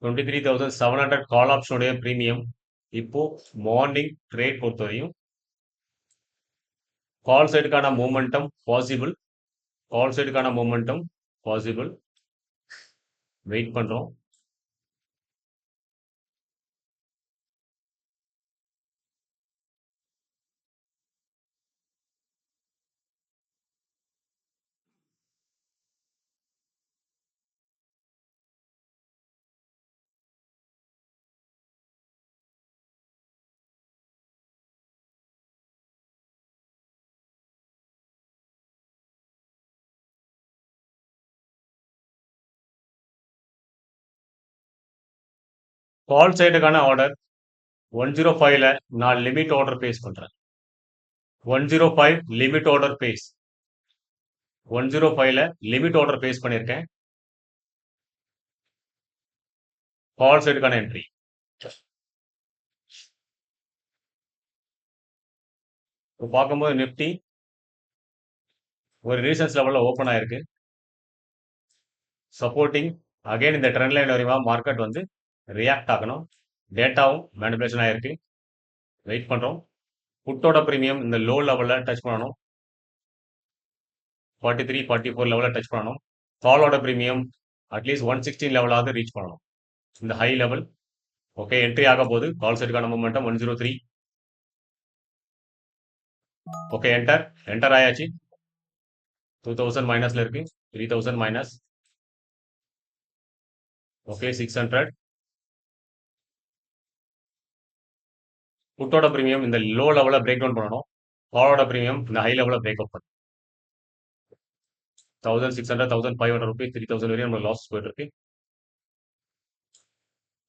23,700 கால் ஆப்ஷனுடைய premium. இப்போ morning trade பொறுத்தவரையும் கால் சைடுக்கான momentum possible. கால் சைடுக்கான momentum possible. Wait பண்றோம். கால் சைடுக்கான ஆர்டர் 105ல நான் லிமிட் ஆர்டர் பேஸ் பண்றேன். 105 லிமிட் ஆர்டர் பேஸ். 105ல லிமிட் ஆர்டர் பேஸ் பண்ணியிருக்கேன். கால் சைடுக்கான என்ட்ரி. இப்போ பார்க்கும்போது நிஃப்டி ஒரு ரீசன்ஸ் லெவலில் ஓப்பன் ஆயிருக்கு. சப்போர்ட்டிங் அகைன் இந்த ட்ரெண்ட் லைன் வரையுமா மார்க்கெட் வந்து ரியாக்ட் ஆகணும். டேட்டாவும் மேனிபுலேஷன் ஆயிருக்கு. வெயிட் பண்றோம். புட்டோட ப்ரீமியம் இந்த லோ லெவலில் டச் பண்ணணும். 43, 44 லெவலில் டச் பண்ணணும். காலோட ப்ரீமியம் அட்லீஸ்ட் 116 லெவலாவது ரீச் பண்ணணும். இந்த ஹை லெவல். ஓகே, என்ட்ரி ஆக போது கால் சைடுக்கான மூமெண்டம் 103. ஓகே, என்டர் ஆயாச்சு. 2000 மைனஸ்ல இருக்கு. 3000 மைனஸ். ஓகே, 600. புட்டோட ப்ரீமியம் இந்த லோ லெவலில் பிரேக் டவுன் பண்ணணும். காலோட ப்ரீமியம் இந்த ஹை லெவலில் பிரேக் அப் பண்ணணும். 1600, 1500 ருபீஸ், 3000 வரையும் நம்ம லாஸ் போயிட்டு இருக்கு.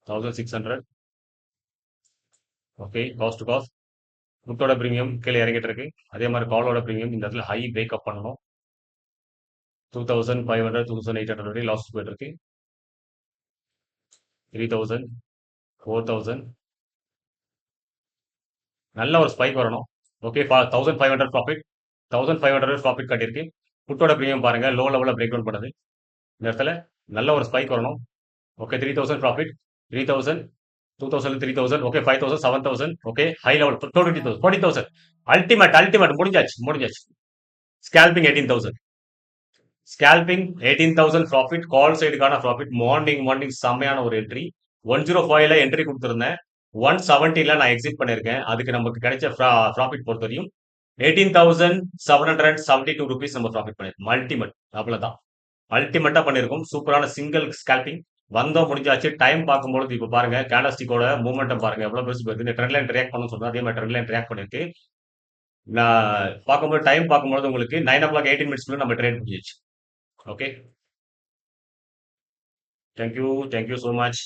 1600. Okay, cost to cost. புட்டோட ப்ரீமியம் கீழே இறங்கிட்டு இருக்கு. அதே மாதிரி காலோட ப்ரீமியம் இந்த இடத்துல ஹை பிரேக் அப் பண்ணணும். 2500, 2800 வரை லாஸ் போயிட்டு இருக்கு. 3000, 4000. நல்ல ஒரு ஸ்பைக் வரணும். Okay, 1500 profit. 1500 ப்ராஃபிட் கட்டியிருக்கு. புட்டோட ப்ரீமியம் பாருங்க லோ லெவலில் பிரேக் டவுன் பண்ணுது. இந்த இடத்துல நல்ல ஒரு ஸ்பைக் வரணும். Okay, 3000 profit. 3000, 2000, 3000. Okay, 5000, 7000. Okay, high level 20,000, 40,000. Ultimate முடிஞ்சாச்சு. ஸ்கேல்பிங் 18,000. Scalping 18,000 profit. கால் சைடுக்கான ப்ராஃபிட். மார்னிங் செம்மையான ஒரு என்ட்ரி. 105ல என்ட்ரி கொடுத்துருந்தேன். 170ல நான் எக்ஸிட் பண்ணியிருக்கேன். அதுக்கு நமக்கு கிடைச்ச ப்ராஃபிட் பொறுத்தவரையும் 18,772 ருபீஸ் நம்ம ப்ராஃபிட் பண்ணிருக்கோம். அவ்வளவுதான். அல்டிமேட்டா பண்ணிருக்கோம். சூப்பரான சிங்கிள் ஸ்கேல்பிங். வந்தோம், முடிஞ்சாச்சு. டைம் பார்க்கும்போது இப்ப பாருங்க கேண்டல்ஸ்டிக்கோட மூவ்மெண்டம் பாருங்க எவ்வளவு பெருசு போயிருக்கு. இந்த ட்ரெண்ட் லைன் ரியாக்ட் பண்ணணும்னு சொன்னா அதே மாதிரி ட்ரெண்ட் லைன் ரியாக்ட் பண்ணிருக்கு. நான் பார்க்கும்போது டைம் பார்க்கும்போது உங்களுக்கு 9 o'clock 18 minutes நம்ம ட்ரேட் முடிஞ்சிச்சு. Okay, thank you so much.